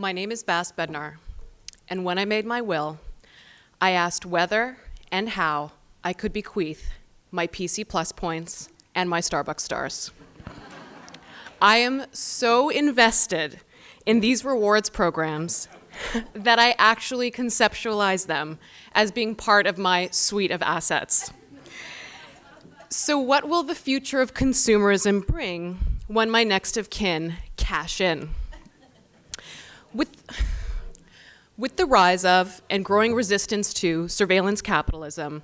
My name is Vass Bednar, and when I made my will, I asked whether and how I could bequeath my PC Plus points and my Starbucks stars. I am so invested in these rewards programs that I actually conceptualize them as being part of my suite of assets. So what will the future of consumerism bring when my next of kin cash in? With the rise of and growing resistance to surveillance capitalism,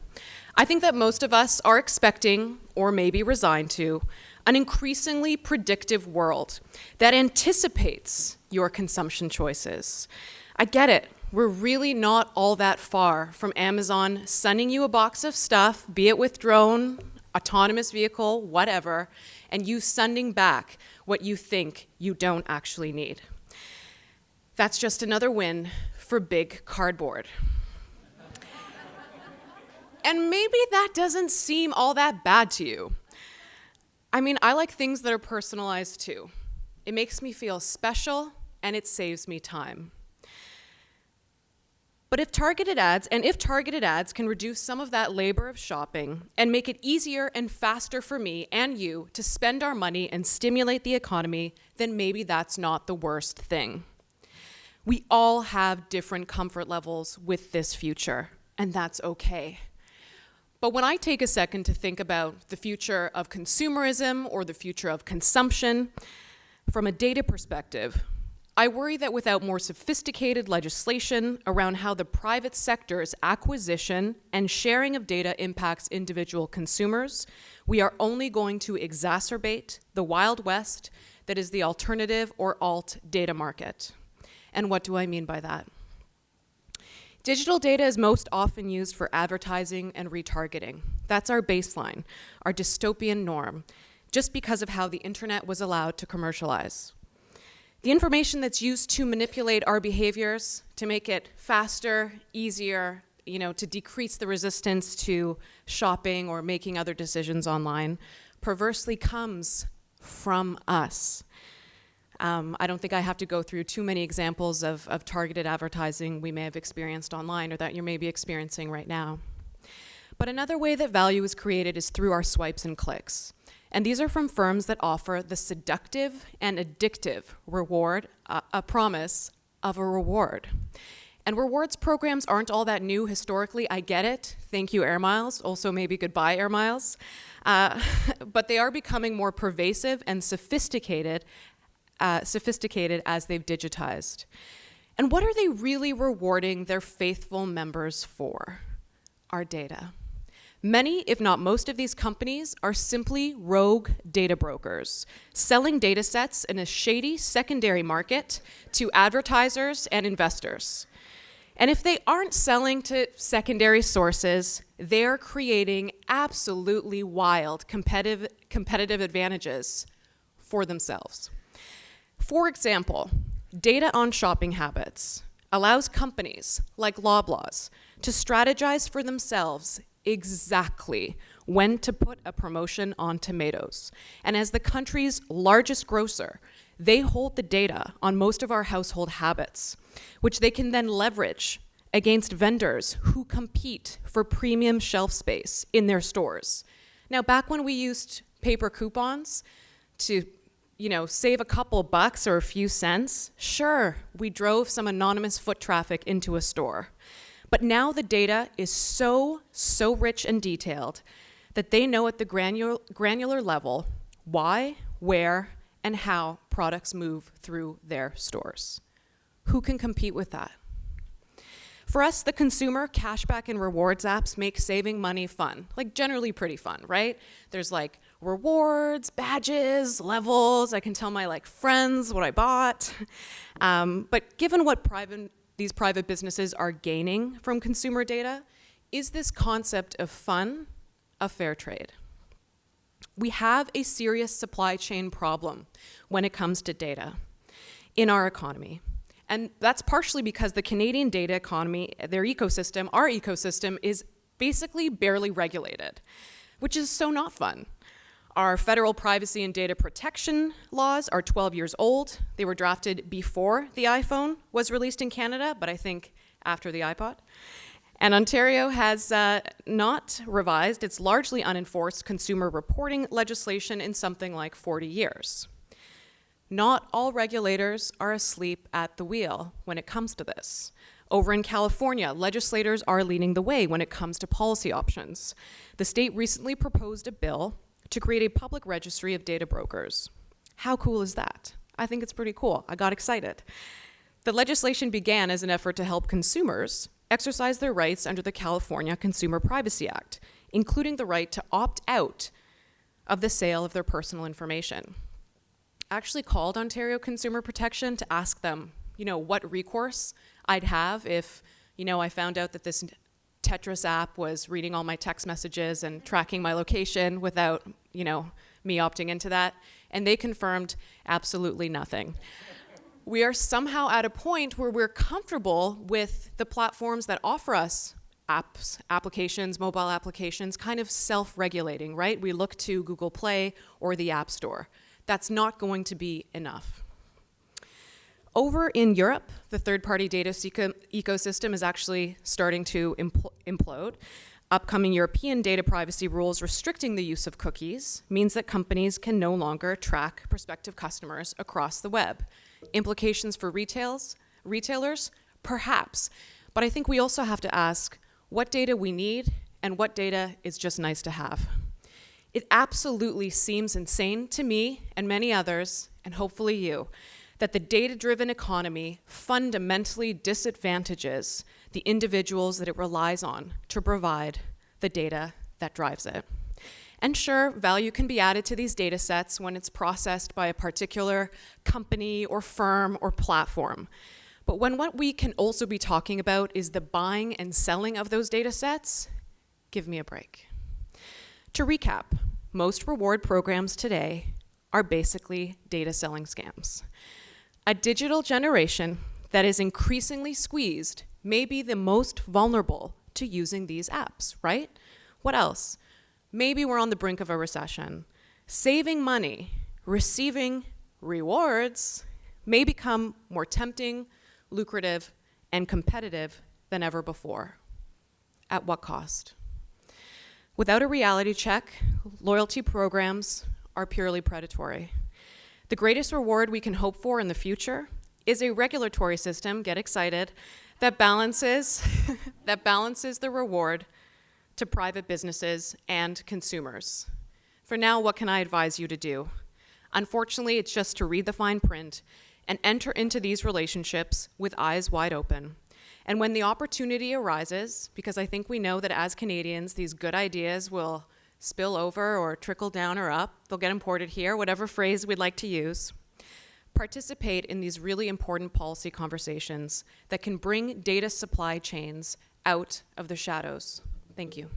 I think that most of us are expecting, or maybe resigned to, an increasingly predictive world that anticipates your consumption choices. I get it. We're really not all that far from Amazon sending you a box of stuff, be it with drone, autonomous vehicle, whatever, and you sending back what you think you don't actually need. That's just another win for big cardboard. And maybe that doesn't seem all that bad to you. I mean, I like things that are personalized too. It makes me feel special and it saves me time. But if targeted ads can reduce some of that labor of shopping and make it easier and faster for me and you to spend our money and stimulate the economy, then maybe that's not the worst thing. We all have different comfort levels with this future, and that's okay. But when I take a second to think about the future of consumerism or the future of consumption, from a data perspective, I worry that without more sophisticated legislation around how the private sector's acquisition and sharing of data impacts individual consumers, we are only going to exacerbate the Wild West that is the alternative or alt data market. And what do I mean by that? Digital data is most often used for advertising and retargeting. That's our baseline, our dystopian norm, just because of how the internet was allowed to commercialize. The information that's used to manipulate our behaviors, to make it faster, easier, to decrease the resistance to shopping or making other decisions online, perversely comes from us. I don't think I have to go through too many examples of targeted advertising we may have experienced online or that you may be experiencing right now. But another way that value is created is through our swipes and clicks. And these are from firms that offer the seductive and addictive reward, a promise of a reward. And rewards programs aren't all that new historically. I get it. Thank you, Air Miles. Also, maybe goodbye, Air Miles. But they are becoming more pervasive and sophisticated as they've digitized. And what are they really rewarding their faithful members for? Our data. Many, if not most of these companies are simply rogue data brokers, selling data sets in a shady secondary market to advertisers and investors. And if they aren't selling to secondary sources, they're creating absolutely wild competitive advantages for themselves. For example, data on shopping habits allows companies like Loblaws to strategize for themselves exactly when to put a promotion on tomatoes. And as the country's largest grocer, they hold the data on most of our household habits, which they can then leverage against vendors who compete for premium shelf space in their stores. Now, back when we used paper coupons to save a couple bucks or a few cents, sure, we drove some anonymous foot traffic into a store. But now the data is so rich and detailed that they know at the granular level why, where, and how products move through their stores. Who can compete with that? For us, the consumer, cashback and rewards apps make saving money fun, generally pretty fun, right? There's rewards, badges, levels. I can tell my friends what I bought. But given what these private businesses are gaining from consumer data, is this concept of fun a fair trade? We have a serious supply chain problem when it comes to data in our economy. And that's partially because the Canadian data economy, our ecosystem, is basically barely regulated. which is so not fun. Our federal privacy and data protection laws are 12 years old. They were drafted before the iPhone was released in Canada, but I think after the iPod. And Ontario has not revised its largely unenforced consumer reporting legislation in something like 40 years. Not all regulators are asleep at the wheel when it comes to this. Over in California, legislators are leading the way when it comes to policy options. The state recently proposed a bill to create a public registry of data brokers. How cool is that? I think it's pretty cool. I got excited. The legislation began as an effort to help consumers exercise their rights under the California Consumer Privacy Act, including the right to opt out of the sale of their personal information. I actually called Ontario Consumer Protection to ask them, what recourse I'd have if, I found out that this Tetris app was reading all my text messages and tracking my location without, me opting into that. And they confirmed absolutely nothing. We are somehow at a point where we're comfortable with the platforms that offer us apps, applications, mobile applications, kind of self-regulating, right? We look to Google Play or the App Store. That's not going to be enough. Over in Europe, the third-party data ecosystem is actually starting to implode. Upcoming European data privacy rules restricting the use of cookies means that companies can no longer track prospective customers across the web. Implications for retailers? Perhaps. But I think we also have to ask what data we need and what data is just nice to have. It absolutely seems insane to me and many others, and hopefully you, that the data-driven economy fundamentally disadvantages the individuals that it relies on to provide the data that drives it. And sure, value can be added to these data sets when it's processed by a particular company or firm or platform. But when what we can also be talking about is the buying and selling of those data sets, give me a break. To recap, most reward programs today are basically data selling scams. A digital generation that is increasingly squeezed may be the most vulnerable to using these apps, right? What else? Maybe we're on the brink of a recession. Saving money, receiving rewards may become more tempting, lucrative, and competitive than ever before. At what cost? Without a reality check, loyalty programs are purely predatory. The greatest reward we can hope for in the future is a regulatory system, get excited, that balances the reward to private businesses and consumers. For now, what can I advise you to do? Unfortunately, it's just to read the fine print and enter into these relationships with eyes wide open. And when the opportunity arises, because I think we know that as Canadians, these good ideas will spill over or trickle down or up, they'll get imported here, whatever phrase we'd like to use, participate in these really important policy conversations that can bring data supply chains out of the shadows. Thank you.